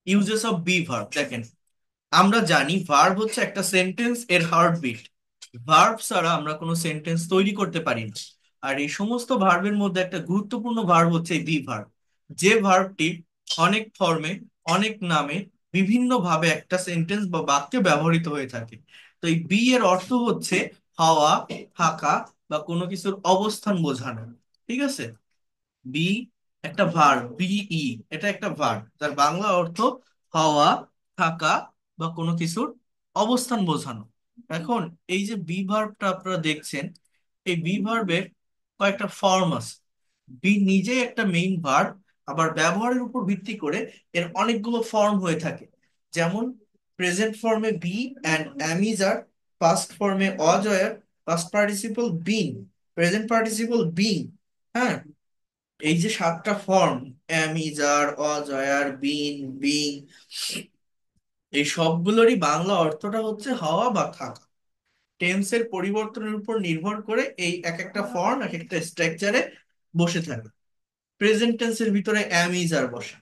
Uses of be verb দেখেন, আমরা জানি ভার্ব হচ্ছে একটা সেন্টেন্স এর হার্টবিট। ভার্ব ছাড়া আমরা কোনো সেন্টেন্স তৈরি করতে পারি না। আর এই সমস্ত ভার্বের মধ্যে একটা গুরুত্বপূর্ণ ভার্ব হচ্ছে বি ভার্ব, যে ভার্বটি অনেক ফর্মে, অনেক নামে, বিভিন্ন ভাবে একটা সেন্টেন্স বা বাক্যে ব্যবহৃত হয়ে থাকে। তো এই বি এর অর্থ হচ্ছে হওয়া, থাকা বা কোনো কিছুর অবস্থান বোঝানো। ঠিক আছে? বি একটা ভার্ব, বিই, এটা একটা ভার্ব যার বাংলা অর্থ হওয়া, থাকা বা কোনো কিছুর অবস্থান বোঝানো। এখন এই যে বি ভার্বটা আপনারা দেখছেন, এই বি ভার্বের কয়েকটা ফর্ম আছে। বি নিজে একটা মেইন ভার্ব, আবার ব্যবহারের উপর ভিত্তি করে এর অনেকগুলো ফর্ম হয়ে থাকে। যেমন প্রেজেন্ট ফর্মে be and am is are, past ফর্মে was were, past participle been, present participle being. হ্যাঁ, এই যে সাতটা form, am is are, was were, been, being, এই সবগুলোরই বাংলা অর্থটা হচ্ছে হওয়া বা থাকা। টেন্সের পরিবর্তনের উপর নির্ভর করে এই এক একটা ফর্ম এক একটা স্ট্রাকচারে বসে থাকে। প্রেজেন্ট টেন্সের ভিতরে অ্যামিজার বসে।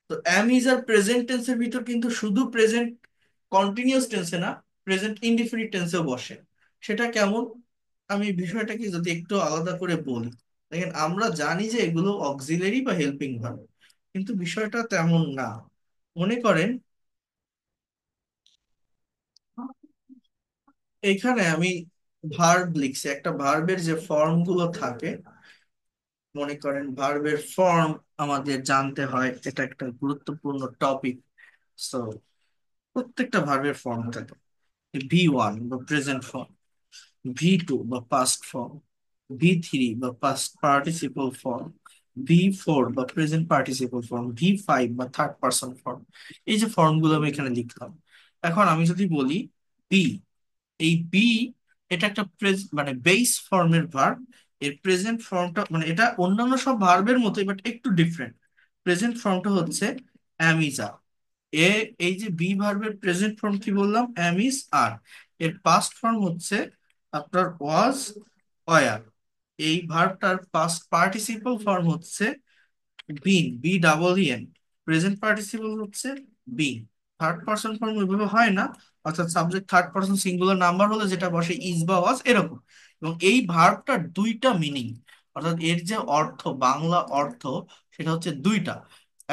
তো অ্যামিজার প্রেজেন্ট টেন্সের ভিতর কিন্তু শুধু প্রেজেন্ট কন্টিনিউয়াস টেন্সে না, প্রেজেন্ট ইনডিফিনিট টেন্সেও বসে। সেটা কেমন, আমি বিষয়টাকে যদি একটু আলাদা করে বলি। দেখেন, আমরা জানি যে এগুলো অক্সিলারি বা হেল্পিং ভার্ব, কিন্তু বিষয়টা তেমন না। মনে করেন এখানে আমি ভার্ব লিখছি, একটা ভার্বের যে ফর্ম গুলো থাকে, মনে করেন ভার্বের ফর্ম আমাদের জানতে হয়, এটা একটা গুরুত্বপূর্ণ টপিক। সো প্রত্যেকটা ভার্বের ফর্ম থাকে। ভি 1 বা প্রেজেন্ট ফর্ম, ভি 2 বা পাস্ট ফর্ম, ভি 3 বা পাস্ট পার্টিসিপল ফর্ম, ভি 4 বা প্রেজেন্ট পার্টিসিপল ফর্ম, ভি 5 বা থার্ড পারসন ফর্ম। এই যে ফর্মগুলো আমি এখানে লিখলাম। এখন আমি যদি বলি বি, এই বি এটা একটা মানে বেস ফর্মের ভার্ব। এর প্রেজেন্ট ফর্মটা মানে এটা অন্যান্য সব ভার্বের মতোই, বাট একটু ডিফারেন্ট। প্রেজেন্ট ফর্মটা হচ্ছে অ্যামিজা। এ এই যে বি ভার্বের প্রেজেন্ট ফর্ম কি বললাম, অ্যামিস আর। এর পাস্ট ফর্ম হচ্ছে আপনার ওয়াজ, ওয়ার। এই ভার্বটার পাস্ট পার্টিসিপল ফর্ম হচ্ছে বিন, বি, প্রেজেন্ট পার্টিসিপল হচ্ছে বিং। থার্ড পারসন ফর্ম ওইভাবে হয় না, অর্থাৎ subject third person singular number হলে যেটা বসে ইজ বা ওয়াজ এরকম। এবং এই ভার্বটার দুইটা মিনিং, অর্থাৎ এর যে অর্থ, বাংলা অর্থ, সেটা হচ্ছে দুইটা।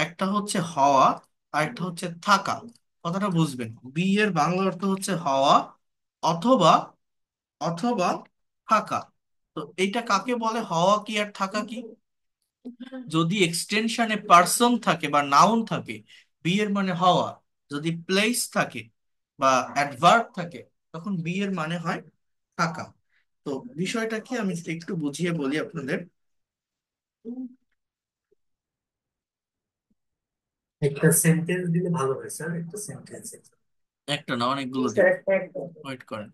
একটা হচ্ছে হওয়া, আর একটা হচ্ছে থাকা। কথাটা বুঝবেন, বি এর বাংলা অর্থ হচ্ছে হওয়া অথবা অথবা থাকা। তো এইটা কাকে বলে, হওয়া কি আর থাকা কি? যদি এক্সটেনশনে পার্সন থাকে বা নাউন থাকে, বি এর মানে হওয়া। যদি প্লেস থাকে বা অ্যাডভার্ব থাকে, তখন বি এর মানে হয় থাকা। তো বিষয়টা কি আমি একটু বুঝিয়ে বলি আপনাদের। একটা সেন্টেন্স দিলে ভালো হয় স্যার, একটা সেন্টেন্স। একটা না, অনেকগুলো দিব। ওয়েট করেন।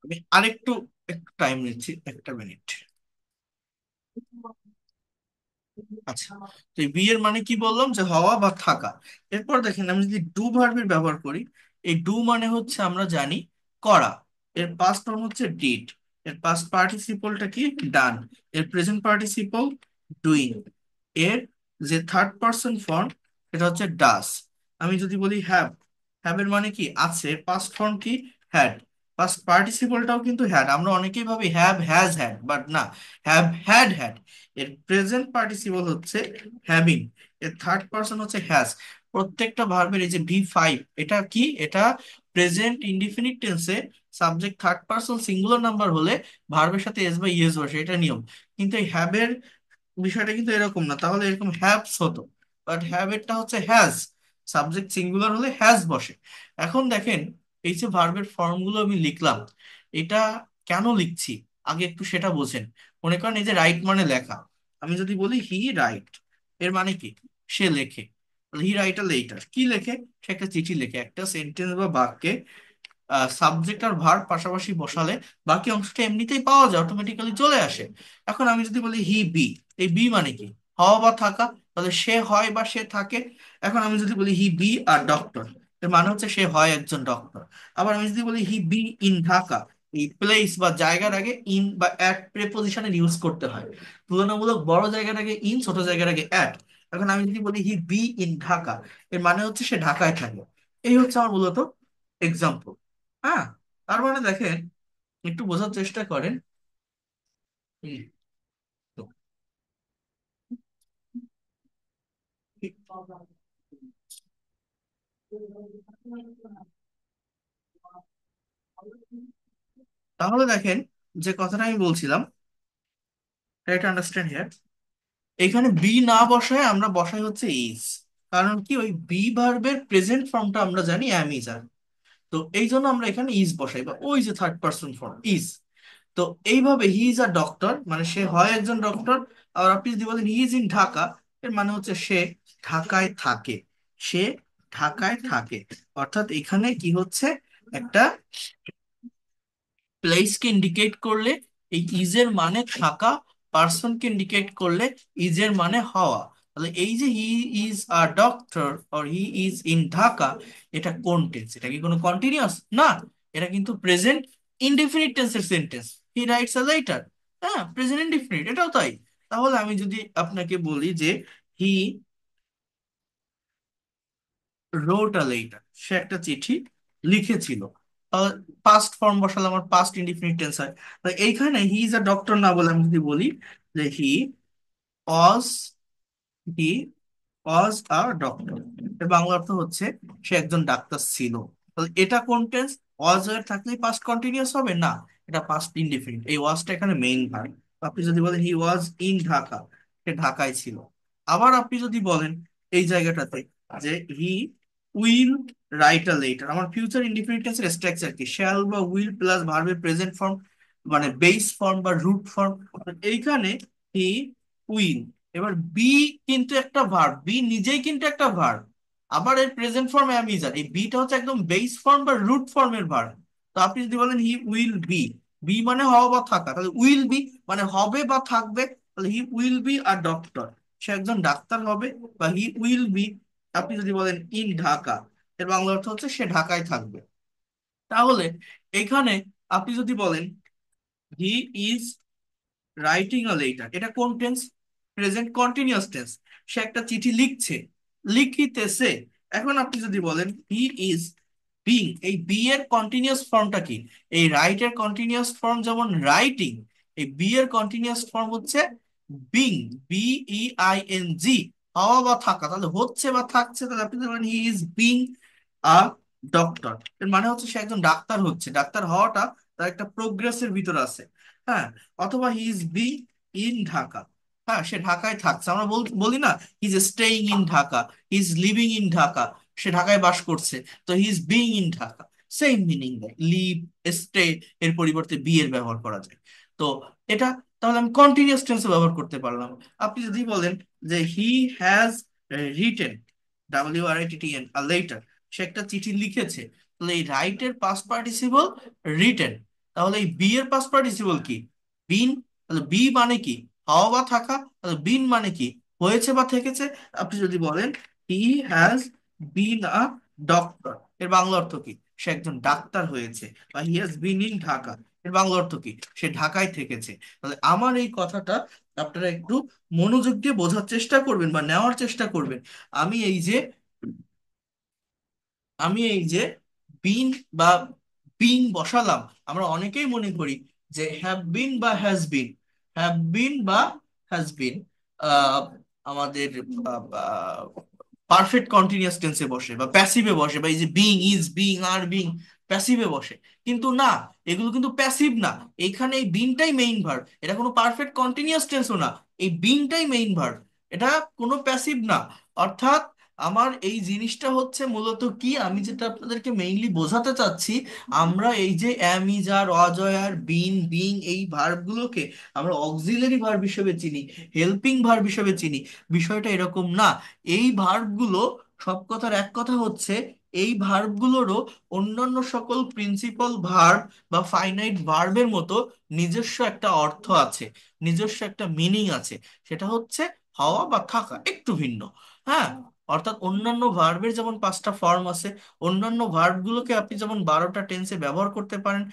আমি আরেকটু একটু টাইম নিচ্ছি, একটা মিনিট। আচ্ছা, তো এই বি এর মানে কি বললাম, যে হওয়া বা থাকা। এরপর দেখেন, আমি যদি ডু ভার্বের ব্যবহার করি, এই ডু মানে হচ্ছে আমরা জানি করা। এর পাস্ট ফর্ম হচ্ছে ডিড। এর পাস্ট পার্টিসিপলটা কি, ডান। এর প্রেজেন্ট পার্টিসিপল ডুইং। এর যে থার্ড পারসন ফর্ম, এটা হচ্ছে ডাস। আমি যদি বলি হ্যাভ, হ্যাভ এর মানে কি আছে, এর পাস্ট ফর্ম কি, হ্যাড। পাস্ট পার্টিসিপলটাও কিন্তু হ্যাড, আমরা অনেকেই ভাবি হ্যাভ হ্যাজ হ্যাড, বাট না, হ্যাভ হ্যাড হ্যাড। এর প্রেজেন্ট পার্টিসিপল হচ্ছে হ্যাভিং। এর থার্ড পারসন হচ্ছে হ্যাজ। প্রত্যেকটা ভার্বের এই যে ভি 5, এটা কি, এটা প্রেজেন্ট ইনডিফিনিট টেন্সে subject third person singular number হলে ভার্বের সাথে এস বা ইএস বসে, এটা নিয়ম। কিন্তু এই হ্যাবের বিষয়টা কিন্তু এরকম না, তাহলে এরকম হ্যাভস হতো। বাট হ্যাবেরটা হচ্ছে হ্যাজ, সাবজেক্ট সিঙ্গুলার হলে হ্যাজ বসে। এখন দেখেন, এই যে ভার্বের ফর্মগুলো আমি লিখলাম, এটা কেন লিখছি আগে একটু সেটা বোঝেন। মনে করেন এই যে রাইট মানে লেখা, আমি যদি বলি হি রাইট, এর মানে কি, সে লেখে। হি রাইট আ লেটার, কি লেখে, সে একটা চিঠি লেখে, একটা সেন্টেন্স বা বাক্যে সাবজেক্ট আর ভার্ব পাশাপাশি বসালে বাকি অংশটা এমনিতেই পাওয়া যায়, অটোমেটিক্যালি চলে আসে। এখন আমি যদি বলি হি বি, এই বি মানে কি? হওয়া বা থাকা, তাহলে সে হয় বা সে থাকে। এখন আমি যদি বলি হি বি আর ডক্টর, এর মানে হচ্ছে সে হয় একজন ডক্টর। আবার আমি যদি বলি হি বি ইন ঢাকা, এই প্লেস বা জায়গার আগে ইন বা অ্যাট প্রেপোজিশনের ইউজ করতে হয়। তুলনামূলক বড় জায়গার আগে ইন, ছোট জায়গার আগে অ্যাট। এখন আমি যদি বলি হি বি ইন ঢাকা, এর মানে হচ্ছে সে ঢাকায় থাকে। এই হচ্ছে আমার মূলত এক্সাম্পল। হ্যাঁ, তার মানে দেখেন, একটু বোঝার চেষ্টা করেন। হুম, তো তাহলে দেখেন, যে কথাটা আমি বলছিলাম, ট্রাই টু আন্ডারস্ট্যান্ড হিয়ার। এখানে বি না বসায় আমরা বসাই হচ্ছে ইজ। কারণ কি, ওই বি ভার্বের প্রেজেন্ট ফর্মটা আমরা জানি অ্যাম ইজ আর। তো এই জন্য আমরা এখানে ইজ বসাই, বা ওই যে থার্ড পার্সন ফর্ম ইজ। তো এইভাবে হি ইজ আ ডক্টর, মানে সে হয় একজন ডক্টর। আর আপনি যদি বলেন হি ইজ ইন ঢাকা, এর মানে হচ্ছে সে ঢাকায় থাকে। সে ঢাকায় থাকে। অর্থাৎ এখানে কি হচ্ছে, একটা প্লেসকে ইন্ডিকেট করলে এই ইজের মানে থাকা, পার্সনকে ইন্ডিকেট করলে ইজের মানে হওয়া। তাহলে এই যে he is a doctor or he is in Dhaka, এটা কোন টেন্স? এটা কি কোনো কন্টিনিউয়াস? না, এটা কিন্তু প্রেজেন্ট ইনডেফিনিট টেন্সের sentence. He writes a letter. হ্যাঁ, প্রেজেন্ট ইনডেফিনিট, এটাও তাই। তাহলে আমি যদি আপনাকে বলি যে হি রোট আ লেটার, সে একটা চিঠি লিখেছিল, পাস্ট ফর্ম বসালে আমার পাস্ট ইনডিফিনিট টেন্স হয়। তো এইখানে হি ইজ আ ডক্টর না বলে আমি যদি বলি যে অজ হি ওয়াজ আ ডক্টর, এর বাংলা অর্থ হচ্ছে সে একজন ডাক্তার ছিল। তাহলে এটা কোন টেন্স? ওয়াজ এর থাকলেই পাস্ট কন্টিনিউয়াস হবে না, এটা পাস্ট ইনডিফিনিট। এই ওয়াজটা এখানে মেইন ভার্ব। আপনি যদি বলেন হি ওয়াজ ইন ঢাকা, সে ঢাকায় ছিল। আবার আপনি যদি বলেন এই জায়গাটাতে যে he will write a letter, আমার ফিউচার ইনডিফিনিট টেন্সের স্ট্রাকচার কি? শ্যাল বা উইল প্লাস ভার্বের প্রেজেন্ট ফর্ম, মানে বেস ফর্ম বা রুট ফর্ম। এইখানে হি উইল, এবার বি কিন্তু একটা ভার্ব, বি নিজেই কিন্তু একটা ভার্ব। আবার এর প্রেজেন্ট ফর্ম অ্যাম ইজ আর, এই বিটা হচ্ছে একদম বেস ফর্ম বা রুট ফর্মের ভার্ব। তো আপনি যদি বলেন হি উইল বি, বি মানে হওয়া বা থাকা, তাহলে উইল বি মানে হবে বা থাকবে। তাহলে he will be a doctor, সে একজন ডাক্তার হবে। বা হি উইল বি, আপনি যদি বলেন ইন ঢাকা, এর বাংলা অর্থ হচ্ছে সে ঢাকায় থাকবে। তাহলে এখানে আপনি যদি বলেন he is writing a letter, এটা কোন টেন্স? Present continuous tense. সে একটা চিঠি লিখছে, লিখিতেছে। এখন আপনি যদি বলেন হি ইজ বিং, এই বি এর কন্টিনিউয়াস ফর্মটা কি? এই রাইট এর কন্টিনিউয়াস ফর্ম যেমন রাইটিং, এই বি এর কন্টিনিউয়াস ফর্ম হচ্ছে being, B E I N G. হওয়া বা থাকা, তাহলে হচ্ছে বা থাকছে। তাহলে আপনি যদি বলেন he is being a doctor, এর মানে হচ্ছে সে একজন ডাক্তার হচ্ছে। ডাক্তার হওয়াটা তার একটা প্রোগ্রেসের ভিতর আছে। হ্যাঁ, অথবা he is be in Dhaka, হ্যাঁ সে ঢাকায় থাকছে। আমরা বলি না he is staying in Dhaka, he is living in Dhaka, সে ঢাকায় বাস করছে। তো he is being in Dhaka, same meaning দেয়। লিভ, স্টে এর পরিবর্তে বি এর ব্যবহার করা যায়। তো এটা, তাহলে আমি কন্টিনিউয়াস টেন্সে ব্যবহার করতে পারলাম। আপনি যদি বলেন যে he has written, WRITTEN a letter, সে একটা চিঠি লিখেছে, তাহলে এই রাইটের পাস্ট পার্টিসিপল রিটেন। তাহলে এই বি এর পাস্ট পার্টিসিপল কি? বিন। তাহলে বি মানে কি? হওয়া বা থাকা। তাহলে বিন মানে কি? হয়েছে বা থেকেছে। আপনি যদি বলেন he has been a doctor, এর বাংলা অর্থ কি? সে একজন ডাক্তার হয়েছে। বা he has been in Dhaka, এর বাংলা অর্থ কি? সে ঢাকায় থেকেছে। তাহলে আমার এই কথাটা আপনারা একটু মনোযোগ দিয়ে বোঝার চেষ্টা করবেন বা নেওয়ার চেষ্টা করবেন। আমি এই যে আমি এই যে বিন বা বিং বসালাম, আমরা অনেকেই মনে করি যে হ্যাভ বিন বা হ্যাজ বিন, হ্যাভ বিন বা হ্যাজ বিন আমাদের পারফেক্ট কন্টিনিউয়াস টেন্সে বসে বা প্যাসিভে বসে, বা এই যে being, is being, are being প্যাসিভে বসে। কিন্তু না, এগুলো কিন্তু প্যাসিভ না। এখানে এই বিংটাই মেইন ভার্ব, এটা কোনো পারফেক্ট কন্টিনিউয়াস টেন্সও না। এই বিংটাই মেইন ভার্ব, এটা কোনো প্যাসিভ না। অর্থাৎ আমার এই জিনিসটা হচ্ছে মূলত কি, আমি যেটা আপনাদেরকে মেইনলি বোঝাতে চাচ্ছি, আমরা এই যে অ্যাম ইজ আর, অজয় আর, বিন, বিং, এই ভার্বগুলোকে আমরা অক্সিলারি ভার্ব হিসেবে চিনি, হেল্পিং ভার্ব হিসেবে চিনি। বিষয়টা এরকম না। এই ভার্বগুলো, সব কথার এক কথা হচ্ছে, এই ভার্বগুলোরও অন্যান্য সকল প্রিন্সিপাল ভার্ব বা ফাইনাইট ভার্বের মতো নিজস্ব একটা অর্থ আছে, নিজস্ব একটা মিনিং আছে। সেটা হচ্ছে হওয়া বা থাকা, একটু ভিন্ন। হ্যাঁ, অর্থাৎ অন্যান্য ভার্বের যেমন 5টা ফর্ম আছে, অন্যান্য ভার্বগুলোকে আপনি যেমন 12টা টেন্সে ব্যবহার করতে পারেন,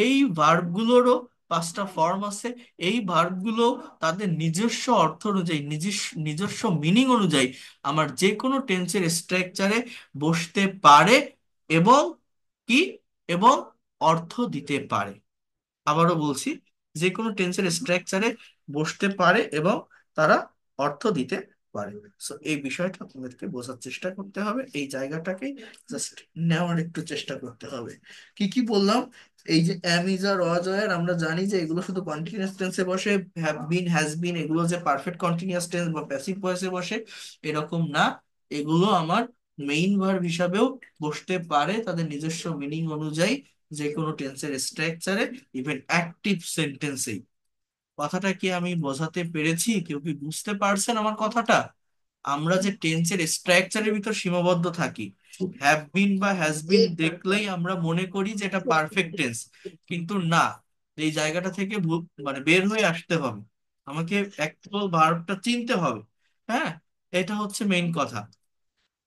এই ভার্বগুলোরও 5টা ফর্ম আছে। এই ভার্বগুলো তাদের নিজস্ব অর্থ অনুযায়ী, নিজস্ব নিজস্ব মিনিং অনুযায়ী আমার যে কোনো টেন্সের স্ট্রাকচারে বসতে পারে এবং কি, এবং অর্থ দিতে পারে। আবারও বলছি, যে কোনো টেন্সের স্ট্রাকচারে বসতে পারে এবং তারা অর্থ দিতে পারে। সো এই বিষয়টা আপনাদেরকে বোঝার চেষ্টা করতে হবে, এই জায়গাটাকে জাস্ট নেওয়ার একটু চেষ্টা করতে হবে। কি কি বললাম? এই যে am, is, are, was, wire, আমরা জানি যে এগুলো শুধু কন্টিনিউয়াস টেন্সে বসে। হ্যাভ বিন, হ্যাজ বিন, এগুলো যে পারফেক্ট কন্টিনিউয়াস টেন্স বা প্যাসিভ ভয়েসে বসে, এরকম না। এগুলো আমার মেইন ভার্ব হিসাবেও বসতে পারে তাদের নিজস্ব মিনিং অনুযায়ী, যে কোনো টেন্সের স্ট্রাকচারে, ইভেন অ্যাক্টিভ সেন্টেন্সেই। কথাটা কি আমি বোঝাতে পেরেছি? কেউ কি বুঝতে পারছেন আমার কথাটা? আমরা যে টেন্সের স্ট্রাকচারের ভিতর সীমাবদ্ধ থাকি, হ্যাভ বিন বা হ্যাজ বিন দেখলেই আমরা মনে করি যে এটা পারফেক্ট টেন্স, কিন্তু না। এই জায়গাটা থেকে মানে বের হয়ে আসতে হবে, আমাকে অ্যাকচুয়াল ভার্বটা চিনতে হবে। হ্যাঁ, এটা হচ্ছে মেইন কথা।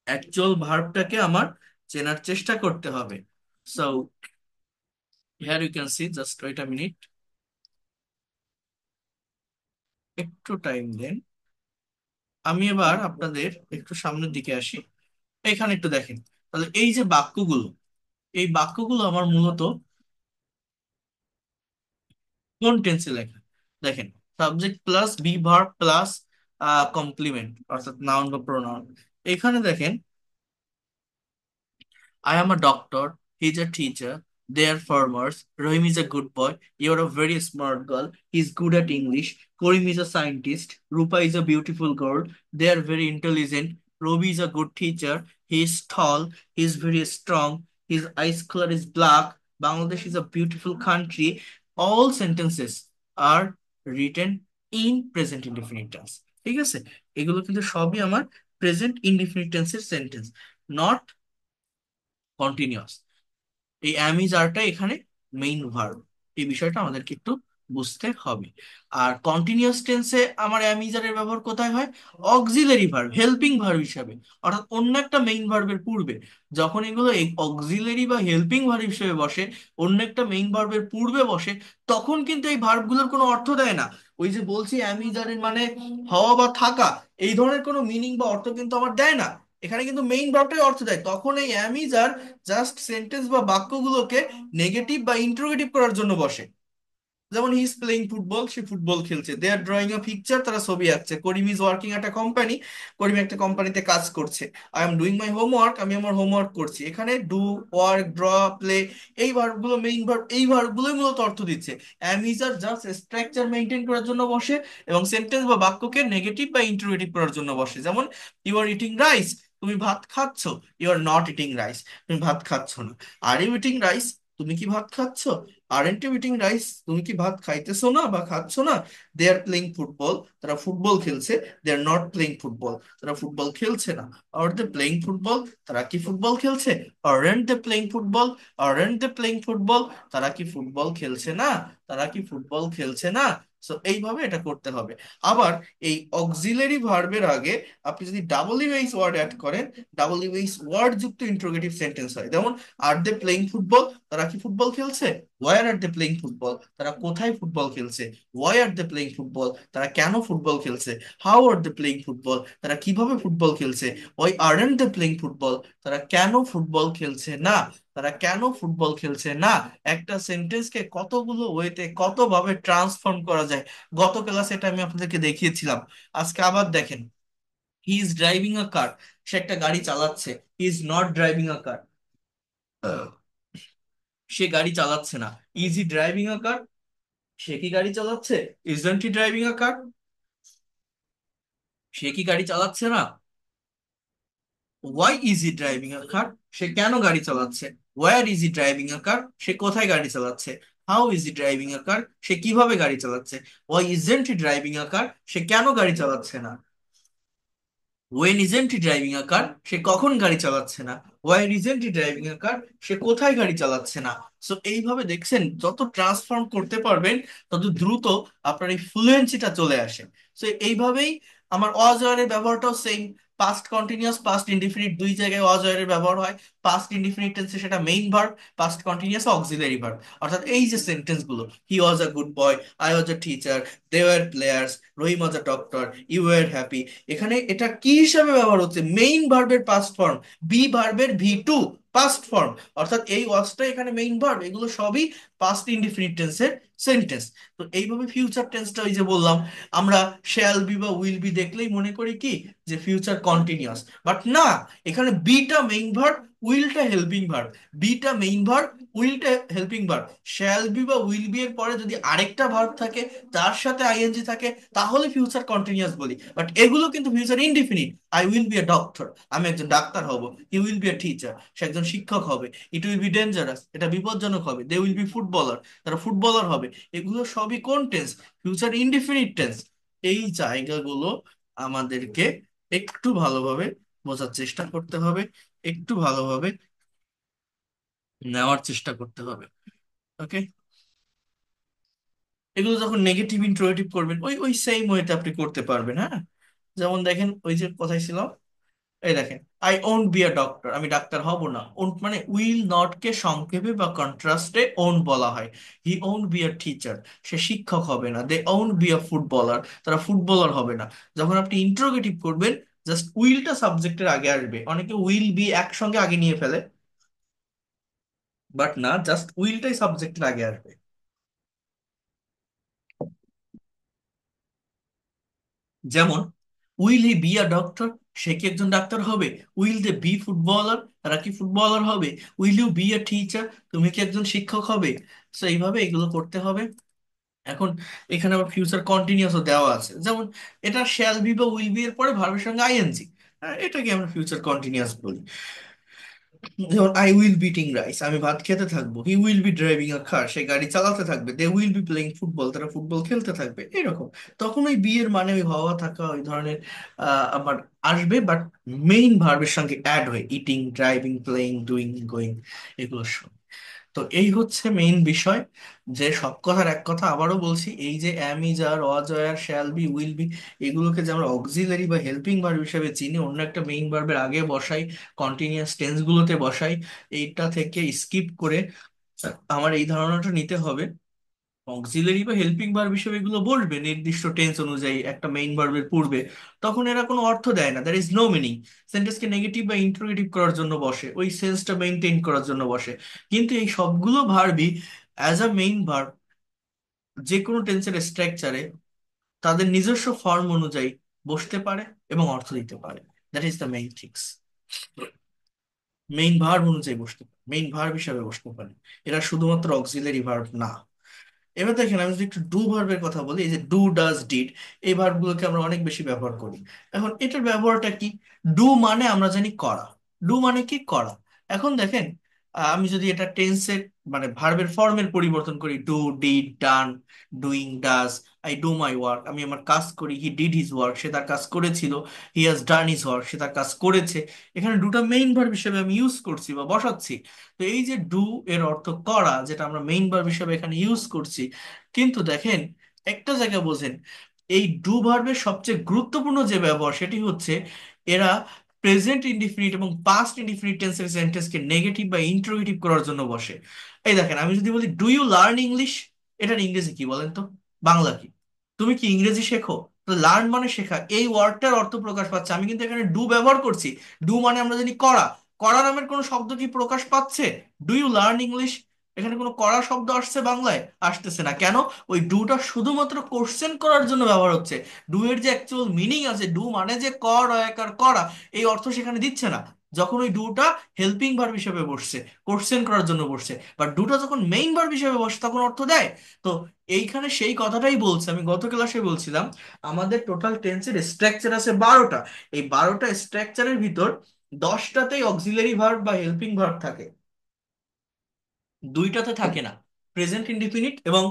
অ্যাকচুয়াল ভার্বটাকে আমার চেনার চেষ্টা করতে হবে। So here you can see, just wait a minute, একটু টাইম দেন। আমি এবার আপনাদের একটু সামনের দিকে আসি, এখানে একটু দেখেন। তাহলে এই যে বাক্যগুলো, এই বাক্যগুলো আমার মূলত কোন টেন্সে লেখা? দেখেন, subject plus be verb plus complement, অর্থাৎ নাউন বা প্রোনাউন। এখানে দেখেন, I am a doctor. He's a teacher. They are farmers. Rahim is a good boy. You're a very smart girl. He's good at English. Karim is a scientist. Rupa is a beautiful girl. They are very intelligent. Robi is a good teacher. He is tall. He is very strong. His eyes color is black. Bangladesh is a beautiful country. All sentences are written in present indefinite tense. ঠিক আছে? এগুলো কিন্তু সবই আমার present indefinite টেন্সের sentence, not continuous. এই অ্যামিজারটা এখানে main verb, এই বিষয়টা আমাদেরকে একটু বুঝতে হবে। আর কন্টিনিউয়াস টেন্সে আমার অ্যামিজারের ব্যবহার কোথায় হয়? অক্সিলারি ভার্ব, হেল্পিং ভার্ব হিসাবে, অর্থাৎ অন্য একটা মেইন ভার্বের পূর্বে। যখন এগুলো এই অক্সিলারি বা হেল্পিং ভার্ব হিসেবে বসে, অন্য একটা মেইন ভার্বের পূর্বে বসে, তখন কিন্তু এই ভার্বগুলোর কোনো অর্থ দেয় না। ওই যে বলছি অ্যামিজারের মানে হওয়া বা থাকা, এই ধরনের কোনো মিনিং বা অর্থ কিন্তু আমার দেয় না। এখানে কিন্তু মেইন ভার্বটাই অর্থ দেয়। তখন এই অ্যামিজার জাস্ট সেন্টেন্স বা বাক্যগুলোকে নেগেটিভ বা ইন্টারোগেটিভ করার জন্য বসে। যেমন হি ইজ প্লেইং ফুটবল, সে ফুটবল খেলছে। They are drawing a picture, তারা ছবি আঁকছে। Karim is working at a company, করিম একটা কোম্পানিতে কাজ করছে। I am doing my homework, আমি আমার হোমওয়ার্ক করছি। এখানে ডু, ওয়ার্ক, ড্র, প্লে, এই ভার্বগুলো মেইন ভার্ব, এই ভার্বগুলোই মূলত অর্থ দিচ্ছে। Am is are just structure maintain করার জন্য বসে, এবং সেন্টেন্স বা বাক্যকে নেগেটিভ বা ইন্টারোগেটিভ করার জন্য বসে। যেমন ইউ আর ইটিং রাইস, তুমি ভাত খাচ্ছ। You are not eating rice, তুমি ভাত খাচ্ছ না। আর ইউ ইটিং রাইস, তুমি কি ভাত খাচ্ছ? আরেন্ট ইউ ইটিং রাইস, তুমি কি ভাত খাইতেছো না বা খাচ্ছ না? দে আর প্লেইং ফুটবল, তারা ফুটবল খেলছে। They are not playing football, তারা ফুটবল খেলছে না। আর দে প্লেইং ফুটবল, তারা কি ফুটবল খেলছে? Aren't they playing football, aren't they playing football, তারা কি ফুটবল খেলছে না? তারা কি ফুটবল খেলছে না? সো এইভাবে এটা করতে হবে। আবার এই অক্সিলারি ভার্বের আগে আপনি যদি ডাবল ইউএইচ ওয়ার্ড অ্যাড করেন, ডাবল ইউএইচ ওয়ার্ড যুক্ত ইন্টারোগেটিভ সেন্টেন্স হয়। যেমন আর দে প্লেইং ফুটবল, তারা কি ফুটবল খেলছে? Where are they playing football, তারা কোথায় ফুটবল খেলছে? Why are they playing football, তারা কেন ফুটবল খেলছে? How are they playing football, তারা কিভাবে ফুটবল খেলছে? Why aren't they playing football, তারা কেন ফুটবল খেলছে না? তারা কেন ফুটবল খেলছে না? একটা সেন্টেন্সকে কতগুলো ওয়েতে কতভাবে ট্রান্সফর্ম করা যায়, গত ক্লাসে এটা আমি আপনাদেরকে দেখিয়েছিলাম। আজকে আবার দেখেন, he is driving a car, সে একটা গাড়ি চালাচ্ছে। He is not driving a car, সে গাড়ি চালাচ্ছে না। Is he driving a car, সে কি গাড়ি চালাচ্ছে? Isn't he driving a car, সে কি গাড়ি চালাচ্ছে না? Why is he driving a car, সে কেন গাড়ি চালাচ্ছে? Where is he driving a car, সে কোথায় গাড়ি চালাচ্ছে? How is he driving a car, সে কিভাবে গাড়ি চালাচ্ছে? Why isn't he driving a car, সে কেন গাড়ি চালাচ্ছে না? When isn't he driving a car, সে কখন গাড়ি চালাচ্ছে না। Why isn't he driving a car, সে কোথায় গাড়ি চালাচ্ছে না। সো এইভাবে দেখছেন, যত ট্রান্সফর্ম করতে পারবেন তত দ্রুত আপনার এই ফ্লুয়েন্সিটা চলে আসে। সো এইভাবেই আমার ওয়াজ ওয়ার ব্যবহারটাও same. Past continuous, past indefinite দুই জায়গায় ওয়াজ ওয়ার ব্যবহার হয়। পাস্ট ইনডিফিনিট টেন্সে সেটা main verb, past continuous auxiliary verb. অর্থাৎ এই যে সেন্টেন্স গুলো, he was a good boy, I was a teacher, they were players, Rahim was a doctor, you were happy, এখানে এটা কি হিসাবে ব্যবহার হচ্ছে? মেইন ভার্বের পাস্ট ফর্ম, বি ভার্বের ভি টু পাস্ট ফর্ম। অর্থাৎ এই ওয়াজটা এখানে মেইন ভার্ব, এগুলো সবই পাস্ট ইনডিফিনিট টেন্সের সেন্টেন্স। তো এইভাবে ফিউচার টেন্সটা, ওই যে বললাম, আমরা শ্যাল বি বা উইল বি দেখলেই মনে করি কি যে ফিউচার কন্টিনিউয়াস, বাট না, এখানে বিটা মেইন ভার্ব, উইলটা হেল্পিং ভার্ব। বিটা মেইন ভার্ব, উইলটা হেল্পিং ভার্ব। শ্যাল বি বা উইল বি এর পরে যদি আরেকটা ভার্ব থাকে, তার সাথে আইএনজি থাকে, তাহলে ফিউচার কন্টিনিউয়াস বলি। বাট এগুলো কিন্তু future indefinite. I will be a doctor, আমি একজন ডাক্তার হব। He will be a teacher, সে একজন শিক্ষক হবে। ইট উইল বি ডেঞ্জারাস, এটা বিপজ্জনক হবে। দে উইল বি ফুটবলার, তারা ফুটবলার হবে। এগুলো সবই কোন টেন্স? Future indefinite tense. এই জায়গাগুলো আমাদেরকে একটু ভালোভাবে বোঝার চেষ্টা করতে হবে, একটু ভালোভাবে নেওয়ার চেষ্টা করতে হবে। ওকে। এগুলো যখন নেগেটিভ ইন্টারোগেটিভ করবেন, ওই ওই সেম ওয়েতে আপনি করতে পারবেন। হ্যাঁ, যেমন দেখেন, ওই যে কথাই ছিল, এই দেখেন, I won't be a doctor, আমি ডাক্তার হব না। ওন্ট মানে উইল নট কে সংক্ষেপে বা কন্ট্রাস্টে ওন্ট বলা হয়। He won't be a teacher, সে শিক্ষক হবে না। They won't be a footballer, তারা ফুটবলার হবে না। যখন আপনি ইন্টারোগেটিভ করবেন, জাস্ট উইলটা সাবজেক্টের আগে আসবে। অনেকে উইল বি একসঙ্গে আগে নিয়ে ফেলে, বাট না, জাস্ট উইলটাই সাবজেক্টের আগে আসবে। যেমন, will he be a doctor, সে কি একজন ডাক্তার হবে। উইল দে বি ফুটবলার, তারা কি ফুটবলার হবে। Will you be a teacher, তুমি কি একজন শিক্ষক হবে। তো এইভাবে এগুলো করতে হবে। এখন এখানে আবার ফিউচার কন্টিনিউয়াসও দেওয়া আছে। যেমন, এটা শ্যাল বি বা উইল বি এর পরে ভার্বের সঙ্গে আইএনজি, এটাকে আমরা ফিউচার কন্টিনিউয়াস বলি। যেমন, I will be eating rice, আমি ভাত খেতে থাকবো। He will be driving a car, সে গাড়ি চালাতে থাকবে। They will be playing football, তারা ফুটবল খেলতে থাকবে। এরকম তখন ওই বি এর মানে ওই হওয়া থাকা ওই ধরনের আমার আসবে, বাট মেইন ভার্বের সঙ্গে অ্যাড হয়ে eating, driving, playing, doing, going, এগুলো সব। তো এই হচ্ছে মেইন বিষয়। যে সব কথার এক কথা আবারও বলছি, এই যে am, is, are, was, were, shall be, will be, এগুলোকে যে আমরা অক্সিলারি বা হেল্পিং ভার্ব হিসেবে চিনি, অন্য একটা মেইন ভার্বের আগে বসাই, কন্টিনিউয়াস টেন্স গুলোতে বসাই, এইটা থেকে স্কিপ করে আমার এই ধারণাটা নিতে হবে, অক্সিলারি বা হেল্পিং ভার্ব হিসেবে এগুলো বসবে নির্দিষ্ট টেন্স অনুযায়ী একটা মেইন ভার্বের পূর্বে, তখন এরা কোনো অর্থ দেয় না, দ্যার ইজ নো মিনিং। সেন্টেন্সকে নেগেটিভ বা ইন্টারোগেটিভ করার জন্য বসে, ওই সেন্সটা মেনটেন করার জন্য বসে। কিন্তু এই সবগুলো ভার্বই অ্যাজ আ মেইন ভার্ব যে কোনো টেন্সের স্ট্রাকচারে তাদের নিজস্ব ফর্ম অনুযায়ী বসতে পারে এবং অর্থ দিতে পারে। That is the main things. Main verb অনুযায়ী বসতে পারে, মেইন ভার্ব হিসাবে বসতে পারে। এরা শুধুমাত্র অক্সিলারি ভার্ব না। এবার দেখেন, আমি যদি একটু ডু ভার্বের কথা বলি, এই যে ডু, ডাজ, ডিড, এই ভার্বগুলোকে আমরা অনেক বেশি ব্যবহার করি। এখন এটার ব্যবহারটা কি? ডু মানে আমরা জানি করা। ডু মানে কি? করা। এখন দেখেন, আমি যদি এটা টেন্সের মানে ভার্বের ফর্মের পরিবর্তন করি, do, did, done, doing, does, I do my work, আমি আমার কাজ করি। হি ডিড হিজ ওয়ার্ক, সে তার কাজ করেছিল। He has done his work, সে তার কাজ করেছে। এখানে দুটা মেইন ভার্ব হিসেবে আমি ইউজ করছি বা বসাচ্ছি। তো এই যে ডু এর অর্থ করা, যেটা আমরা মেইন ভার্ব হিসেবে এখানে ইউজ করছি, কিন্তু দেখেন, একটা জায়গা বোঝেন, এই ডু ভার্বের সবচেয়ে গুরুত্বপূর্ণ যে ব্যবহার সেটি হচ্ছে, এরা প্রেজেন্ট ইনডিফিনিট এবং পাস্ট ইনডিফিনিট টেন্সের সেন্টেন্সকে নেগেটিভ বা ইন্টারোগেটিভ করার জন্য বসে। এই দেখেন, আমি যদি বলি ডু ইউ লার্ন ইংলিশ, এটার ইংরেজি কি বলেন তো? বাংলা কি? তুমি কি ইংরেজি শেখো? তো লার্ন মানে শেখা, এই ওয়ার্ডটার অর্থ প্রকাশ পাচ্ছে। আমি কিন্তু এখানে ডু ব্যবহার করছি। ডু মানে আমরা জানি করা। করা নামের কোনো শব্দ কি প্রকাশ পাচ্ছে? ডু ইউ লার্ন ইংলিশ, এখানে কোনো কড়া শব্দ আসছে বাংলায়? আসতেছে না। কেন? ওই ডুটা শুধুমাত্র কোশ্চেন করার জন্য ব্যবহার হচ্ছে। ডু এর যে অ্যাকচুয়াল মিনিং আছে, ডু মানে যে কর একার করা, এই অর্থ সেখানে দিচ্ছে না। যখন ওই ডুটা হেল্পিং ভার্ব হিসেবে বসছে, কোশ্চেন করার জন্য বসছে, বা ডুটা যখন মেইন ভার্ব হিসেবে বসে, তখন অর্থ দেয়। তো এইখানে সেই কথাটাই বলছে, আমি গত ক্লাসে বলছিলাম, আমাদের টোটাল টেন্সের স্ট্রাকচার আছে 12টা। এই 12টা স্ট্রাকচারের ভিতর 10টাতেই অক্সিলারি ভার্ব বা হেল্পিং ভার্ব থাকে, দুইটাতে থাকে না, প্রেজেন্ট ইনডিফিনিট এবং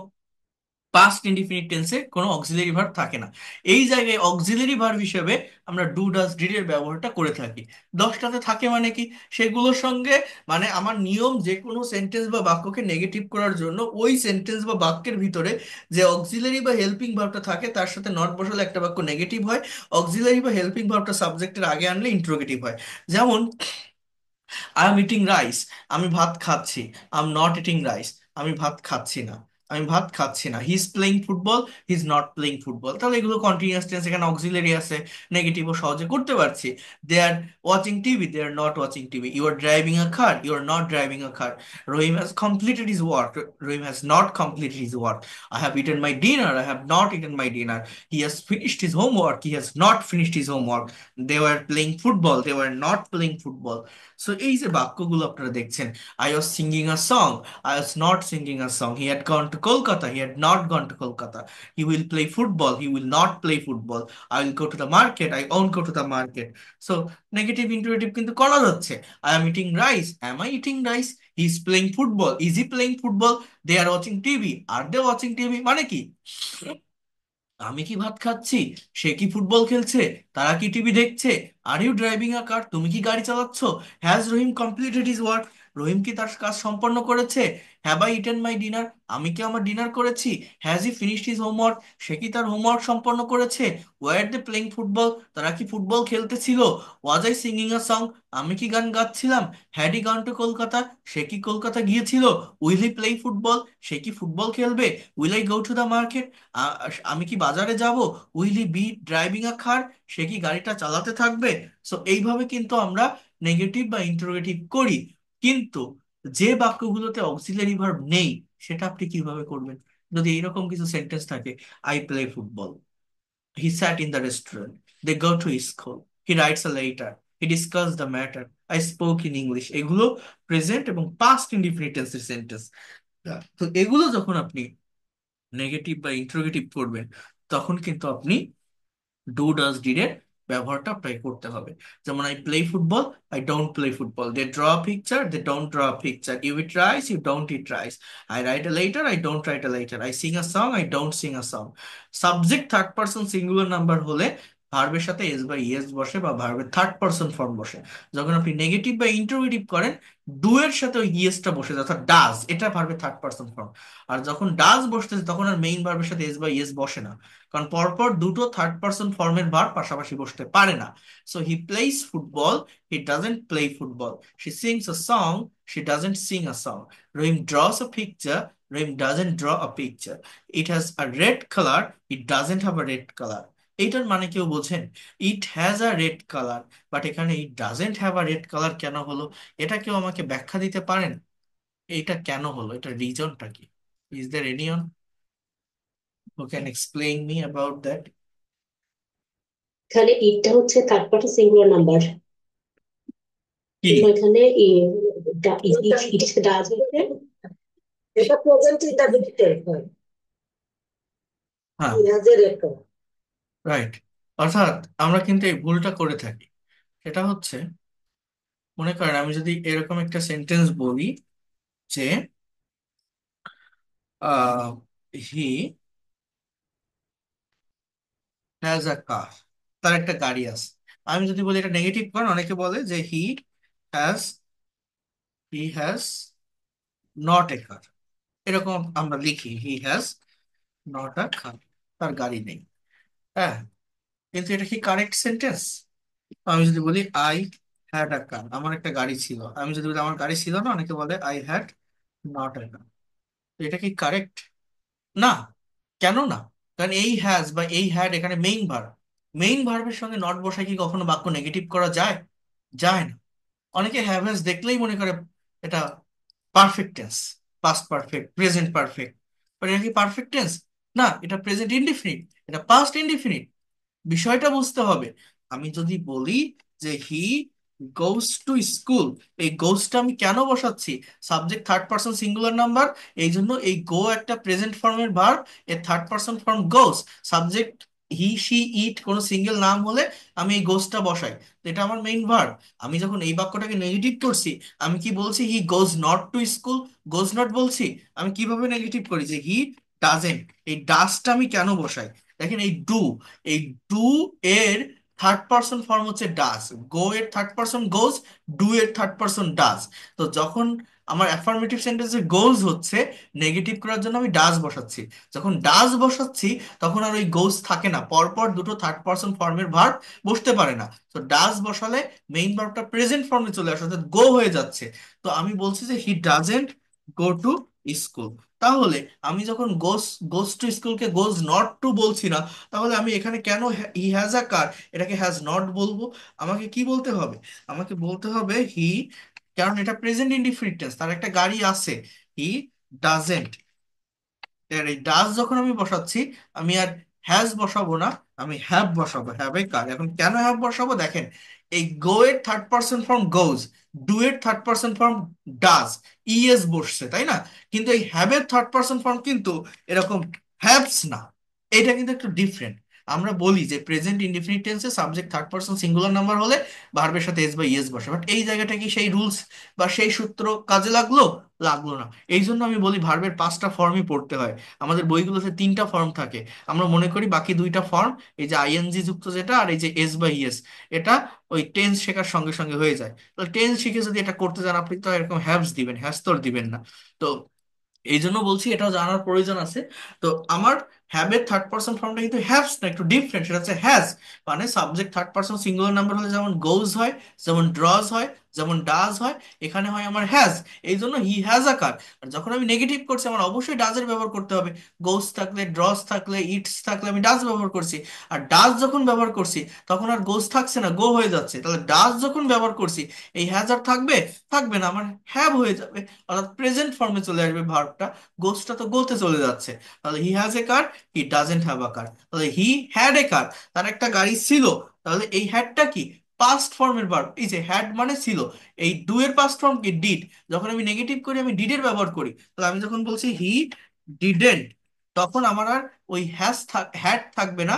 পাস্ট ইনডিফিনিট টেন্সে কোনো অক্সিলারি ভার্ব থাকে না। এই জায়গায় অক্সিলারি ভার্ব হিসেবে আমরা ডু ডাজ ডিড এর ব্যবহারটা করে থাকি। 10টাতে থাকে মানে কি, সেগুলোর সঙ্গে মানে আমার নিয়ম যে কোনো সেন্টেন্স বা বাক্যকে নেগেটিভ করার জন্য ওই সেন্টেন্স বা বাক্যের ভিতরে যে অক্সিলারি বা হেল্পিং ভার্বটা থাকে তার সাথে নট বসালে একটা বাক্য নেগেটিভ হয়, অক্সিলারি বা হেল্পিং ভার্বটা সাবজেক্টের আগে আনলে ইন্ট্রোগেটিভ হয়। যেমন আই এম ইটিং রাইস, আমি ভাত খাচ্ছি। I am not eating rice, আমি ভাত খাচ্ছি না। আমি ভাত খাচ্ছি না। He is playing football, he is not playing football. তাহলে এগুলো কন্টিনিউয়াস টেন্স, এখানে অক্সিলারি আছে, নেগেটিভও সহজে করতে পারছি। They are watching TV, they are not watching TV. You are driving a car, you are not driving a car. Rahim has completed his work, Rahim has not completed his work. I have eaten my dinner, I have not eaten my dinner. He has finished his homework, he has not finished his homework. They were playing football, they were not playing football. So এই যে বাক্যগুলো আপনারা দেখছেন, I was singing a song, I was not singing a song. He had gone to Kolkata, he had not gone to Kolkata. He will play football, he will not play football. I will go to the market, I won't go to the market. So negative interrogative কিন্তু করা যাচ্ছে। I am eating rice, am I eating rice? He is playing football, is he playing football? They are watching TV, are they watching TV? মানে কি, আমি কি ভাত খাচ্ছি, সে কি ফুটবল খেলছে, তারা কি টিভি দেখছে? আর ইউ ড্রাইভিং আ কার, তুমি কি গাড়ি চালাচ্ছ? Has Rahim completed his work, রহিম কি তার কাজ সম্পন্ন করেছে? Have I eaten my dinner, আমি কি আমার ডিনার করেছি? Has he finished his homework, সে কি তার হোমওয়ার্ক সম্পন্ন করেছে? ওয়ার দে প্লেইং ফুটবল, তারা কি ফুটবল খেলতেছিল? Was I singing a song, আমি কি গান গাচ্ছিলাম? Had he gone to Kolkata, সে কি কলকাতা গিয়েছিল? উইল হি প্লে ফুটবল, সে কি ফুটবল খেলবে? Will I go to the market, আমি কি বাজারে যাব? Will he be driving a car, সে কি গাড়িটা চালাতে থাকবে? সো এইভাবে কিন্তু আমরা নেগেটিভ বা ইন্টারোগেটিভ করি। কিন্তু যে বাক্যগুলোতে অক্সিলারি ভার্ব নেই সেটা আপনি কিভাবে করবেন? যদি এইরকম কিছু সেন্টেন্স থাকে, I play football, he sat in the restaurant, they go to school, he writes a letter, he discuss the matter, I spoke in English, এগুলো প্রেজেন্ট এবং পাস্ট ইনডিফিনিট টেন্সের সেন্টেন্স। তো এগুলো যখন আপনি নেগেটিভ বা ইন্টারোগেটিভ করবেন, তখন কিন্তু আপনি ডু ডাজ ডিড এর ব্যবহারটা আপনাকে করতে হবে। যেমন I play football, I don't play football. They draw picture, they don't draw picture. You eat rice, you don't eat rice. I write a letter, I don't write a letter. I sing a song, I don't sing a song. Subject third person singular number হলে ভার্বের সাথে S বা ES বসে বা ভার্বের third person form বসে। যখন আপনি নেগেটিভ বা ইন্টারোগেটিভ করেন, ডু এর সাথে ওই ইএসটা বসে যায়, অর্থাৎ ডাজ, এটা ভার্বের থার্ড পার্সন ফর্ম। আর যখন ডাজ বসতেছে তখন আর মেইন ভার্বের সাথে এস বা ইএস বসে না, কারণ পরপর দুটো থার্ড পার্সন ফর্মের ভার্ব পাশাপাশি বসতে পারে না। So he plays football, he doesn't play football. She sings a song, she doesn't sing a song. Rahim draws a picture, Rahim doesn't draw a picture. It has a red colour, it doesn't have a red colour. এইটার মানে কেউ বোঝেন? It has a red colour, but এখানে it doesn't have a red colour কেন হলো? এটা কেউ আমাকে ব্যাখ্যা দিতে পারেন? এইটা কেন হলো, এটা রিজনটা কি? Is there anyone who can explain me about that? এখানে ইটটা হচ্ছে থার্ড পার্সন সিঙ্গুলার নাম্বার। কি? এখানে ইট ডাজ হচ্ছে, এটা প্রেজেন্ট ইন্টারভিউ হয়। হ্যাঁ, he has a red colour. Right. অর্থাৎ আমরা কিন্তু এই ভুলটা করে থাকি। সেটা হচ্ছে, মনে করেন আমি যদি এরকম একটা সেন্টেন্স বলি যে হি হ্যাজ আ কার, তার একটা গাড়ি আছে। আমি যদি বলি এটা নেগেটিভ, কারণ অনেকে বলে যে has he has not a car, এরকম আমরা লিখি হি হ্যাজ নট আ কার, তার গাড়ি নেই। হ্যাঁ, কিন্তু এটা কি কারেক্ট সেন্টেন্স? আমি যদি বলি আই হ্যাড আ কার, আমার একটা গাড়ি ছিল। আমি যদি বলি আমার গাড়ি ছিল না, অনেকে বলে আই হ্যাড নট আ কার। এটা কি কারেক্ট? না। কেন না? কারণ এই হ্যাজ বা এই হ্যাড এখানে মেইন ভার্ব। মেইন ভার্বের সঙ্গে নট বসায় কি কখনো বাক্য নেগেটিভ করা যায়? যায় না। অনেকে হ্যাভ হ্যাজ দেখলেই মনে করে এটা perfect tense, past perfect, present perfect. এটা কি পারফেক্ট টেন্স? না, এটা প্রেজেন্ট ইনডিফিনিট, এটা পাস্ট ইনডিফিনিট। বিষয়টা বুঝতে হবে। আমি যদি বলি যে হি গোস টু স্কুল, এই গোসটা আমি কেন বসাচ্ছি? Subject third person singular number, এই জন্য এই গো একটা প্রেজেন্ট ফর্মের ভার্ব, এর third person form goes. Subject he she it কোনো সিঙ্গেল নাম হলে আমি এই গোসটা বসাই, তো এটা আমার মেইন ভার্ব। আমি যখন এই বাক্যটাকে নেগেটিভ করছি, আমি কি বলছি? He goes not to school, goes not বলছি। আমি কিভাবে নেগেটিভ করি যে হি ডাজেন্ট, এই ডাজটা আমি কেন বসাই? দেখেন এই ডু এর থার্ড পারসন ফর্ম হচ্ছে ডাজ, গো এর থার্ড পারসন গোজ, ডু এর থার্ড পারসন ডাজ। তো যখন আমার অ্যাফার্মেটিভ সেন্টেন্সে গোজ হচ্ছে, নেগেটিভ করার জন্য আমি ডাজ বসাচ্ছি। যখন ডাজ বসাচ্ছি তখন আর ওই গোজ থাকে না, পরপর দুটো থার্ড পারসন ফর্মের ভার্ব বসতে পারে না। তো ডাজ বসালে মেইন ভার্বটা প্রেজেন্ট ফর্মে চলে আসে, অর্থাৎ গো হয়ে যাচ্ছে। তো আমি বলছি যে he doesn't go to school. তাহলে আমি যখন গোস টু স্কুলকে গোজ নট টু বলছি না, তাহলে আমি এখানে কেন হি হ্যাজ আ কার এটাকে হ্যাজ নট বলবো? আমাকে কি বলতে হবে? আমাকে বলতে হবে হি, কারণ এটা প্রেজেন্ট ইনডিফিনিট টেন্স, তার একটা গাড়ি আছে। হি ডাজেন্ট, এর এই ডাজ যখন আমি বসাচ্ছি, আমি আর হ্যাজ বসাবো না, আমি হ্যাভ বসাবো। Have a car. এখন কেন হ্যাভ বসাবো? দেখেন, এই গো এর third person form goes, do এর third person form does, ES বসছে তাই না? কিন্তু এই হ্যাভ এর থার্ড পারসন ফর্ম কিন্তু এরকম হ্যাভস না। এটা কিন্তু একটু ডিফারেন্ট। আমরা বলি যে প্রেজেন্ট ইনডিফিনিট টেন্সে subject third person singular number হলে ভার্বের সাথে এস বা ইএস বসে, বাট এই জায়গাটা কি সেই রুলস বা সেই সূত্র কাজে লাগলো? লাগলো না। এই জন্য আমি বলি ভার্বের 5টা ফর্মই পড়তে হয়। আমাদের বইগুলোতে 3টা ফর্ম থাকে, আমরা মনে করি বাকি 2টা ফর্ম, এই যে আইএনজি যুক্ত যেটা আর এই যে এস বা ইএস, এটা ওই টেন্স শেখার সঙ্গে সঙ্গে হয়ে যায়। তো টেন্স শিখে যদি এটা করতে চান, আপনি তো এরকম হ্যাভস দিবেন, হ্যাজ তো আর দিবেন না। তো এই জন্য বলছি এটাও জানার প্রয়োজন আছে। তো আমার হ্যাবের থার্ড পারসন ফর্মটা কিন্তু হ্যাভস না, একটু ডিফারেন্ট, সেটা হচ্ছে হ্যাজ। মানে subject third person singular number হলে যেমন গোজ হয়, যেমন ড্রজ হয়, যেমন ডাজ হয়, এখানে হয় আমার হ্যাজ। এই জন্য হি হ্যাজ আ কার। আর যখন আমি নেগেটিভ করছি, আমার অবশ্যই ডাজের ব্যবহার করতে হবে। গোজ থাকলে, ড্রজ থাকলে, ইটস থাকলে আমি ডাজ ব্যবহার করছি। আর ডাজ যখন ব্যবহার করছি, তখন আর গোজ থাকছে না, গো হয়ে যাচ্ছে। তাহলে ডাজ যখন ব্যবহার করছি, এই হ্যাজ আর থাকবে? থাকবে না, আমার হ্যাভ হয়ে যাবে, অর্থাৎ প্রেজেন্ট ফর্মে চলে আসবে ভার্বটা। গোসটা তো গোতে চলে যাচ্ছে। তাহলে he has a car, he doesn't have a car. তাহলে হি হ্যাড এ কার, তার একটা গাড়ি ছিল। তাহলে এই হ্যাডটা কি? পাস্ট ফর্মের ভার্ব। এই যে হ্যাড মানে ছিল, এই ডু এর পাস্ট ফর্ম কি? ডিড। যখন আমি নেগেটিভ করি, আমি ডিডের ব্যবহার করি। তাহলে আমি যখন বলছি হি ডিডেন্ট, তখন আমার আর ওই হ্যাড থাকবে না।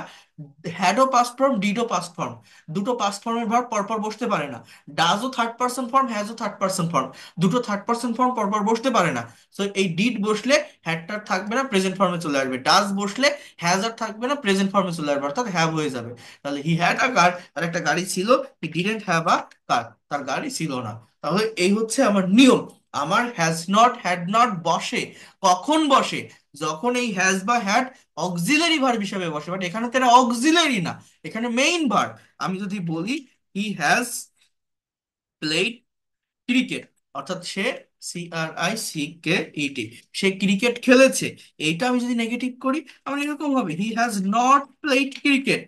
হ্যাডও পাস্ট ফর্ম, ডিডও পাস্ট ফর্ম, দুটো পাস্ট ফর্মের ভার্ব পরপর বসতে পারে না। ডাজও থার্ড পারসন ফর্ম, হ্যাজও থার্ড পারসন ফর্ম, দুটো থার্ড পারসন ফর্ম পরপর বসতে পারে না। সো এই ডিড বসলে হ্যাডটার থাকবে না, প্রেজেন্ট ফর্মে চলে আসবে। ডাজ বসলে হ্যাজ আর থাকবে না, প্রেজেন্ট ফর্মে চলে আসবে, অর্থাৎ হ্যাভ হয়ে যাবে। তাহলে হি হ্যাড আ কার, তার একটা গাড়ি ছিল। হি ডিডেন্ট হ্যাভ আ কার, তার গাড়ি ছিল না। তাহলে এই হচ্ছে আমার নিয়ম। আমার হ্যাজ নট, হ্যাড নট বসে কখন বসে? যখন এই হ্যাজ বা হ্যাড অক্সিলারি ভার্ব হিসেবে বসে। বাট এখানে তো এটা অক্সিলারি না, এখানে মেইন ভার্ব। আমি যদি বলি হি হ্যাজ প্লেড ক্রিকেট, অর্থাৎ সে, CRICKET, সে ক্রিকেট খেলেছে, এইটা আমি যদি নেগেটিভ করি, আমার এরকম হবে হি has not played cricket.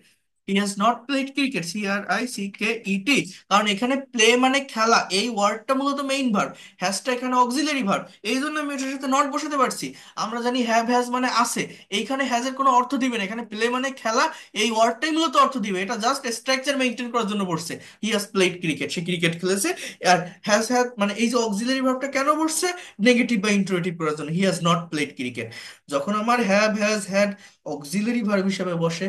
He has not played cricket, CRICKET। কারণ এখানে প্লে মানে খেলা, এই ওয়ার্ডটা মূলত মেইন ভার্ব, হ্যাজটা এখানে অক্সিলারি ভার্ব, এই জন্য আমি এটার সাথে নট বসাতে পারছি। আমরা জানি হ্যাভ হ্যাজ মানে আছে, এইখানে হ্যাজের কোনো অর্থ দিবে না, এখানে প্লে মানে খেলা, এই ওয়ার্ডটাই মূলত অর্থ দিবে। এটা জাস্ট স্ট্রাকচার মেনটেন করার জন্য পড়ছে। He has played cricket, say cricket খেলেছে। আর হ্যাজ হ্যাড মানে এই যে অক্সিলারি ভার্বটা কেন বসছে? নেগেটিভ বা ইন্টারোগেটিভ করার জন্য। হি হ্যাজ নট প্লেড ক্রিকেট। যখন আমার have has had auxiliary verb হিসেবে বসে,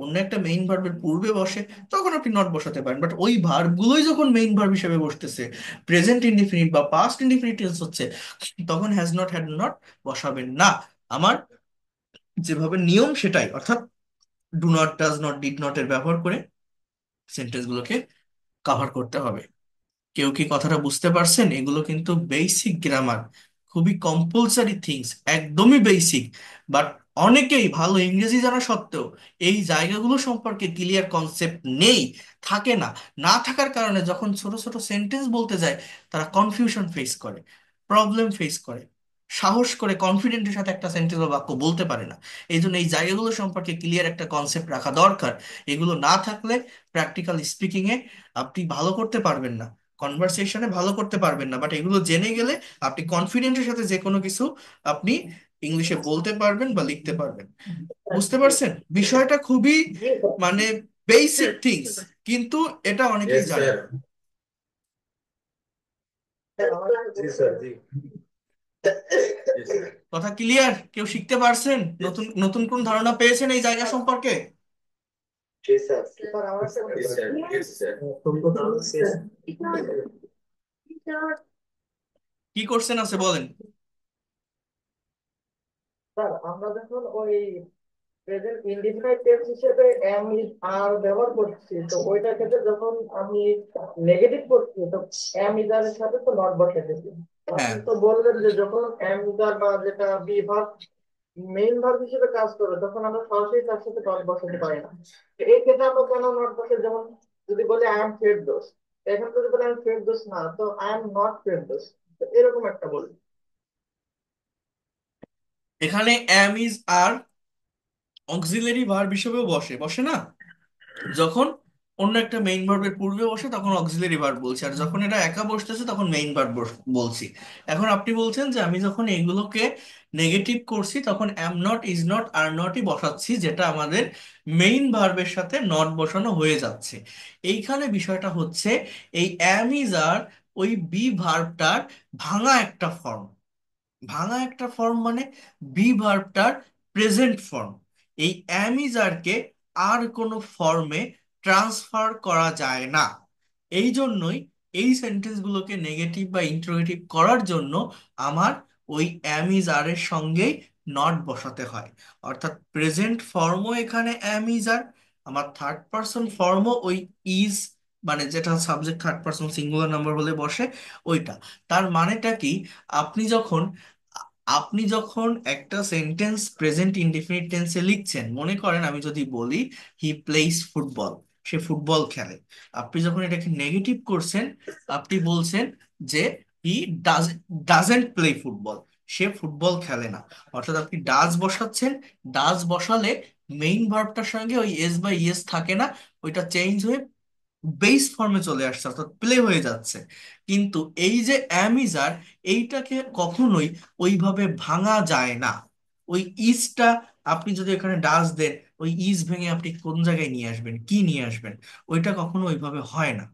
অন্য একটা মেইন ভার্বের পূর্বে বসে, তখন আপনি নট বসাতে পারেন। বাট ওই ভার্বগুলোই যখন মেইন ভার্ব হিসেবে বসতেছে, প্রেজেন্ট ইনডিফিনিট বা পাস্ট ইনডিফিনিট টেন্স হচ্ছে, তখন হ্যাজ নট, হ্যাড নট বসাবেন না। আমার যেভাবে নিয়ম সেটাই, অর্থাৎ do not, does not, did not এর ব্যবহার করে সেন্টেন্সগুলোকে কভার করতে হবে। কেউ কি কথাটা বুঝতে পারছেন? এগুলো কিন্তু বেসিক গ্রামার, খুবই কম্পালসারি থিংস, একদমই বেসিক। বাট অনেকেই ভালো ইংরেজি জানা সত্ত্বেও এই জায়গাগুলো সম্পর্কে ক্লিয়ার কনসেপ্ট নেই, থাকে না। না থাকার কারণে যখন ছোট ছোট সেন্টেন্স বলতে যায়, তারা কনফিউশন ফেস করে, প্রবলেম ফেস করে, সাহস করে কনফিডেন্টের সাথে একটা সেন্টেন্স বা বাক্য বলতে পারে না। এই জন্য এই জায়গাগুলো সম্পর্কে ক্লিয়ার একটা কনসেপ্ট রাখা দরকার। এগুলো না থাকলে প্র্যাকটিক্যাল স্পিকিং এ আপনি ভালো করতে পারবেন না, কনভারসেশনে ভালো করতে পারবেন না। বাট এগুলো জেনে গেলে আপনি কনফিডেন্টের সাথে যে কোনো কিছু আপনি ইংলিশে বলতে পারবেন বা লিখতে পারবেন। বুঝতে পারছেন? বিষয়টা খুবই মানে বেসিক থিংস, কিন্তু এটা অনেকেই यस জানে सर। না। जी सर जी। जी सर। কথা ক্লিয়ার? কেউ শিখতে পারছেন? নতুন নতুন কোন ধারণা পেয়েছেন এই জায়গা সম্পর্কে? जी सर। जी सर। Yes sir. तुमको काम से কি করছেন আছে বলেন। স্যার আমরা যখন ওই প্রেজেন্ট ইনডিফিনাইট টেন্স হিসেবে এম ইজ আর ব্যবহার করছি, তো ওইটার ক্ষেত্রে যখন আমি নেগেটিভ করছি তো এম ইজ আর এর সাথে তো নট বসাইতেছি। তো হ্যাঁ, আপনি তো বললেন যে যখন এম ইজ আর বা যেটা বি ভার্ব মেইন ভার্ব হিসেবে কাজ করে তখন আমরা সরাসরি তার সাথে নট বসাতে পারি না। তো এই ক্ষেত্রে আমরা কেন নট বসাই? যেমন যদি বলি আই এম ফেরদৌস, এখন যদি বলি আমি ফেরদৌস না, তো আই এম নট ফেরদৌস, তো এরকম একটা বলি। এখানে am is are auxiliary verb হিসেবেও বসে, বসে না? যখন অন্য একটা মেইন ভার্বের পূর্বে বসে তখন অক্সিলারি ভার্ব বলছি, আর যখন এটা একা বসতেছে তখন মেইন ভার্ব বলছি। এখন আপনি বলছেন যে আমি যখন এগুলোকে নেগেটিভ করছি তখন অ্যাম নট, ইজ নট, আর নটই বসাচ্ছি, যেটা আমাদের মেইন ভার্বের সাথে নট বসানো হয়ে যাচ্ছে। এইখানে বিষয়টা হচ্ছে এই অ্যাম ইজ আর ওই বি ভার্বটার ভাঙা একটা ফর্ম। ভাঙা একটা ফর্ম মানে বি ভার্বটার প্রেজেন্ট ফর্ম। এই অ্যামিজারকে আর কোনো ফর্মে ট্রান্সফার করা যায় না। এই জন্যই এই সেন্টেন্সগুলোকে নেগেটিভ বা ইন্টারোগেটিভ করার জন্য আমার ওই অ্যামিজারের সঙ্গেই নট বসাতে হয়। অর্থাৎ প্রেজেন্ট ফর্মও এখানে অ্যামিজার, আমার থার্ড পারসন ফর্মও ওই ইজ, মানে যেটা subject third person singular number হলে বসে ওইটা। তার মানেটা কি? আপনি যখন আপনি যখন একটা সেন্টেন্স প্রেজেন্ট ইনডিফিনিট টেন্সে লিখছেন, মনে করেন আমি যদি বলি হি প্লেইস ফুটবল, সে ফুটবল খেলে, আপনি যখন এটাকে নেগেটিভ করছেন, আপনি বলছেন যে he does doesn't play football, সে ফুটবল খেলে না। অর্থাৎ আপনি ডাজ বসাচ্ছেন, ডাজ বসালে মেইন ভার্বটার সঙ্গে ওই এস বা ইএস থাকে না, ওইটা চেঞ্জ হয়ে বেস ফর্মে চলে আসছে, অর্থাৎ প্লে হয়ে যাচ্ছে। কিন্তু এই যে অ্যামিজার, এইটাকে কখনোই ওইভাবে ভাঙা যায় না। ওই ইজটা আপনি যদি এখানে ডাস দেন, ওই ইজ ভেঙে আপনি কোন জায়গায় নিয়ে আসবেন, কি নিয়ে আসবেন? ওইটা কখনো ওইভাবে হয় না।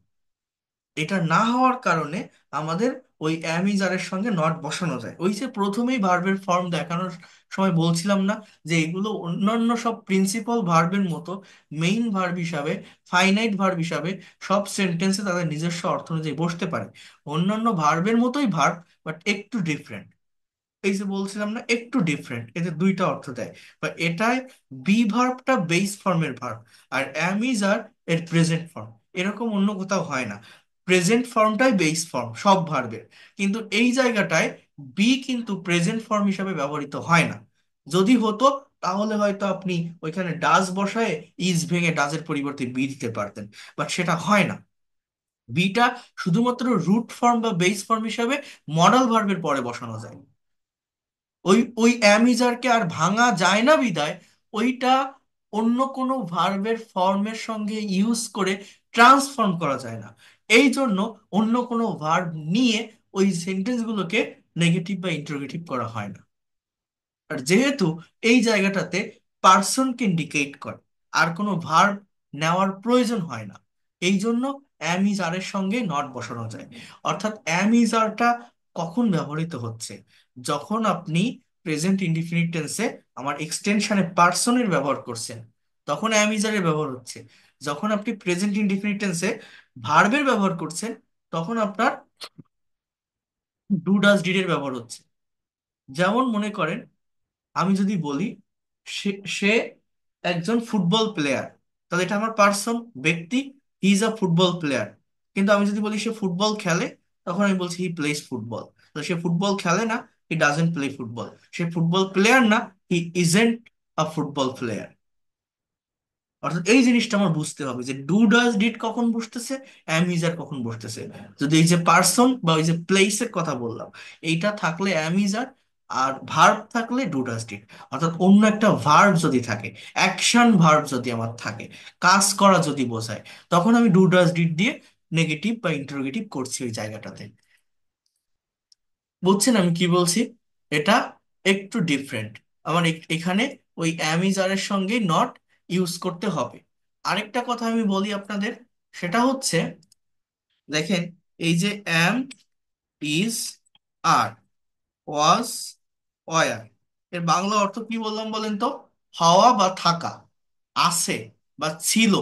এটা না হওয়ার কারণে আমাদের ওই অ্যামিজারের সঙ্গে নট বসানো যায়। ওই যে প্রথমেই ভার্বের ফর্ম দেখানোর সময় বলছিলাম না, যে এগুলো অন্যান্য সব প্রিন্সিপাল ভার্বের মতো মেইন ভার্ব হিসাবে, ফাইনাইট ভার্ব হিসাবে সব সেন্টেন্সে তাদের নিজস্ব অর্থ অনুযায়ী বসতে পারে। অন্যান্য ভার্বের মতোই ভার্ব, বাট একটু ডিফারেন্ট। এই যে বলছিলাম না, একটু ডিফারেন্ট, এতে দুইটা অর্থ দেয়। বা এটায় বি ভার্বটা বেস ফর্মের ভার্ব, আর অ্যাম ইজ আর এর প্রেজেন্ট ফর্ম। এরকম অন্য কোথাও হয় না। প্রেজেন্ট ফর্মটাই বেস ফর্ম সব ভার্বের, কিন্তু এই জায়গাটায় বি কিন্তু প্রেজেন্ট ফর্ম হিসাবে ব্যবহৃত হয় না। যদি হতো তাহলে হয়তো আপনি ওইখানে ডাজ বসায় ইজ ভেঙে ডাজের পরিবর্তে বি দিতে পারতেন, বাট সেটা হয় না। বিটা শুধুমাত্র রুট ফর্ম বা বেস ফর্ম হিসাবে মডাল ভার্বের পরে বসানো যায়। ওই ওই অ্যামিজারকে আর ভাঙা যায় না বিদায় ওইটা অন্য কোনো ভার্বের ফর্মের সঙ্গে ইউজ করে ট্রান্সফর্ম করা যায় না। এই জন্য অন্য কোনো ভার্ব নিয়ে ওই সেন্টেন্সগুলোকে নেগেটিভ বা ইন্টারোগেটিভ করা হয় না। আর যেহেতু এই জায়গাটাতে পার্সনকে ইন্ডিকেট করে, আর কোনো ভার্ব নেওয়ার প্রয়োজন হয় না, এই জন্য অ্যাম ইজ আর এর সঙ্গে নট বসানো যায়। অর্থাৎ অ্যাম ইজ আরটা কখন ব্যবহৃত হচ্ছে? যখন আপনি প্রেজেন্ট ইনডিফিনিট টেন্সে আমার এক্সটেনশনে পার্সনের ব্যবহার করছেন, তখন অ্যাম ইজ আর এর ব্যবহার হচ্ছে। যখন আপনি প্রেজেন্ট ইনডিফিনিট টেন্সে ভার্বের ব্যবহার করছেন, তখন আপনার ডু ডাজ ডিড এর ব্যবহার হচ্ছে। যেমন মনে করেন আমি যদি বলি সে সে একজন ফুটবল প্লেয়ার, তাহলে এটা আমার পার্সন, ব্যক্তি, he is a football player. কিন্তু আমি যদি বলি সে ফুটবল খেলে, তখন আমি বলছি হি প্লেস ফুটবল। তো সে ফুটবল খেলে না, হি ডাজেন্ট প্লে ফুটবল। সে ফুটবল প্লেয়ার না, হি ইজেন্ট আ ফুটবল প্লেয়ার। অর্থাৎ এই জিনিসটা আমার বুঝতে হবে যে ডু ডাজ ডিড কখন বসতেছে, অ্যাম ইজ আর কখন বসতেছে। যদি এই যে পার্সন বা ওই যে প্লেসের কথা বললাম, এইটা থাকলে অ্যাম ইজ আর ভার্ব থাকলে ডু ডাজ ডিড। অর্থাৎ অন্য একটা ভার্ব যদি থাকে, অ্যাকশন ভার্ব যদি আমার থাকে, কাজ করা যদি বোঝায়, তখন আমি ডু ডাজ ডিড দিয়ে নেগেটিভ বা ইন্টারোগেটিভ করছি ওই জায়গাটাতে। বুঝছেন আমি কি বলছি? এটা একটু ডিফারেন্ট। আমার এখানে ওই অ্যাম ইজ আর এর সঙ্গে নট ইউজ করতে হবে। আরেকটা কথা আমি বলি আপনাদের, সেটা হচ্ছে দেখেন, এই যে am is are, was, war, এর বাংলা অর্থ কি বললাম বলেন তো? হওয়া বা থাকা, আছে বা ছিল,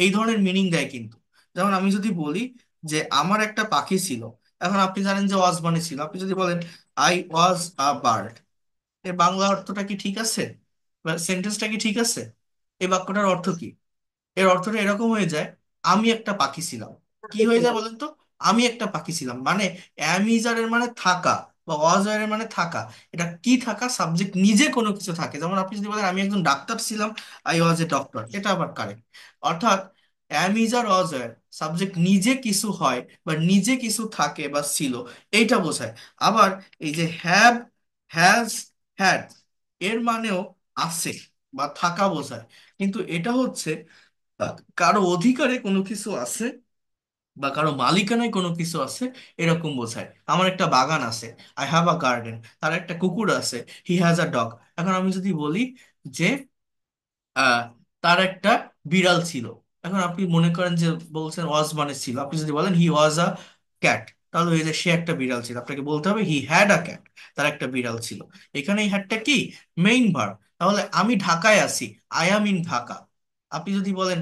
এই ধরনের মিনিং দেয় কিন্তু। যেমন আমি যদি বলি যে আমার একটা পাখি ছিল, এখন আপনি জানেন যে ওয়াজ মানে ছিল। আপনি যদি বলেন আই ওয়াজ আ বার্ড, এর বাংলা অর্থটা কি ঠিক আছে, বা সেন্টেন্সটা কি ঠিক আছে? এই বাক্যটার অর্থ কি? এর অর্থটা এরকম হয়ে যায়, আমি একটা পাখি ছিলাম। কি হয়ে যায় বলেন তো? আমি একটা পাখি ছিলাম মানে অ্যামিজারের মানে থাকা, বা অজয়ের মানে থাকা। এটা কি থাকা? সাবজেক্ট নিজে কোনো কিছু থাকে। যেমন আপনি যদি বলেন আমি একজন ডাক্তার ছিলাম, আই ওয়াজ এ ডক্টর, এটা আবার কারেক্ট। অর্থাৎ অ্যামিজার অজয়ের সাবজেক্ট নিজে কিছু হয় বা নিজে কিছু থাকে বা ছিল, এইটা বোঝায়। আবার এই যে হ্যাভ, হ্যাজ, হ্যাড, এর মানেও আছে বা থাকা বোঝায়। কিন্তু এটা হচ্ছে কারো অধিকারে কোনো কিছু আছে বা কারো মালিকানায় কোনো কিছু আছে, এরকম বোঝায়। আমার একটা বাগান আছে, আই হ্যাভ আ গার্ডেন। তার একটা কুকুর আছে, হি হ্যাজ আ ডগ। এখন আমি যদি বলি যে আহ তার একটা বিড়াল ছিল, এখন আপনি মনে করেন যে বলছেন ওয়াজ মানে ছিল, আপনি যদি বলেন হি ওয়াজ আ ক্যাট, তাহলে ওই যে সে একটা বিড়াল ছিল, আপনাকে বলতে হবে হি হ্যাড আ ক্যাট, তার একটা বিড়াল ছিল। এখানে এই হ্যাডটা কি? Main verb. তাহলে আমি ঢাকায় আছি, আই অ্যাম ইন ঢাকা। আপনি যদি বলেন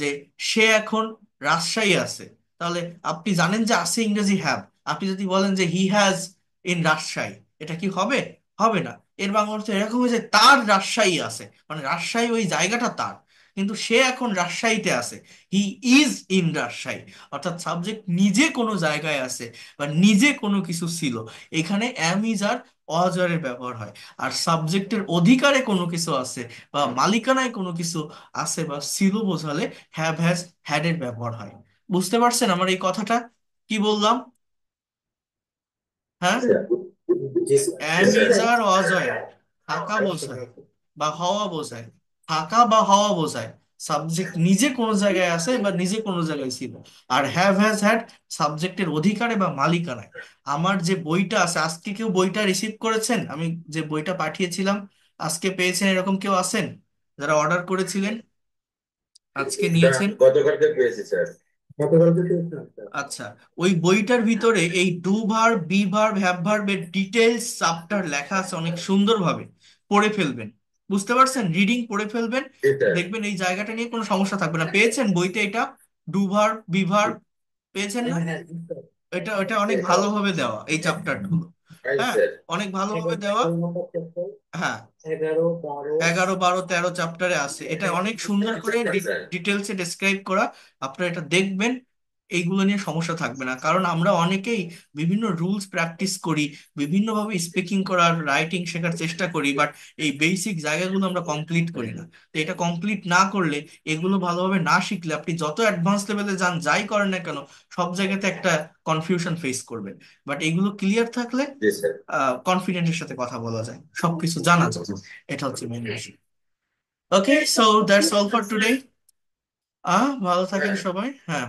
যে সে এখন রাজশাহী আছে, তাহলে আপনি জানেন যে আছে ইংরেজি হ্যাভ। আপনি যদি বলেন যে হি হ্যাজ ইন রাজশাহী, এটা কি হবে? হবে না। এর বাংলা অর্থ এরকম যে তার রাজশাহী আছে, মানে রাজশাহী ওই জায়গাটা তার, কিন্তু সে এখন রাজশাহীতে আছে, হি ইজ ইন রাজশাহী। অর্থাৎ সাবজেক্ট নিজে কোনো জায়গায় আছে বা নিজে কোনো কিছু ছিল, এখানে অ্যাম ইজ আর অজয়ের ব্যবহার হয়। আর সাবজেক্টের অধিকারে কোনো কিছু আছে বা মালিকানায় কোনো কিছু আছে বা ছিল বোঝালে হ্যাভ, হ্যাজ, হ্যাড এর ব্যবহার হয়। বুঝতে পারছেন আমার এই কথাটা কি বললাম? হ্যাঁ। জি স্যার, জি স্যার। অ্যামিজার অজয়ের থাকা বোঝায় বা হওয়া বোঝায়, থাকা বা হওয়া বোঝায়। সাবজেক্ট নিজে কোনো জায়গায় আছে বা নিজে কোনো জায়গায় ছিল। আর হ্যাভ, হ্যাজ, হ্যাড সাবজেক্টের অধিকারে বা মালিকানায়। আমার যে বইটা আছে, আজকে কেউ বইটা রিসিভ করেছেন? আমি যে বইটা পাঠিয়েছিলাম আজকে পেয়েছেন, এরকম কেউ আছেন যারা অর্ডার করেছিলেন, আজকে স্যার নিয়েছেন? গতকালকে পেয়েছি স্যার। গতকালকে পেয়েছিলাম স্যার। আচ্ছা, ওই বইটার ভিতরে এই do verb, be verb, have ভার্বের ডিটেলস চ্যাপ্টার লেখা আছে অনেক সুন্দরভাবে। পড়ে ফেলবেন, বুঝতে পারছেন? রিডিং পড়ে ফেলবেন, জি স্যার। দেখবেন এই জায়গাটা নিয়ে কোনো সমস্যা থাকবে না। পেয়েছেন বইতে এটা? ডু ভার্ব, বি ভার্ব পেয়েছেন না? হ্যাঁ হ্যাঁ জি স্যার। এটা এটা অনেক জি ভালোভাবে দেওয়া এই চ্যাপ্টার গুলো। হ্যাঁ, স্যার। অনেক ভালোভাবে এগারো দেওয়া। নম্বর চ্যাপ্টার। হ্যাঁ, 11, 12। 11, 12, 13 চ্যাপ্টারে আছে, এটা অনেক সুন্দর করে স্যার। ডিটেলসে ডেসক্রাইব করা। আপনারা এটা দেখবেন, এইগুলো নিয়ে সমস্যা থাকবে না। কারণ আমরা অনেকেই বিভিন্ন রুলস প্র্যাকটিস করি, বিভিন্নভাবে স্পিকিং করার, রাইটিং শেখার চেষ্টা করি, বাট এই বেসিক জায়গাগুলো আমরা কমপ্লিট করি না। তো এটা কমপ্লিট না করলে, এগুলো ভালোভাবে না শিখলে, আপনি যত অ্যাডভান্স লেভেলে যান, যাই করেন না কেন, সব জায়গাতে একটা কনফিউশন ফেস করবেন। বাট এগুলো ক্লিয়ার থাকলে জি স্যার। কনফিডেন্টের সাথে কথা বলা যায়, সবকিছু জানা যায়। এটা হচ্ছে মেইন বিষয়। Okay, so that's all for today. ভালো থাকেন হ্যাঁ। সবাই। হ্যাঁ।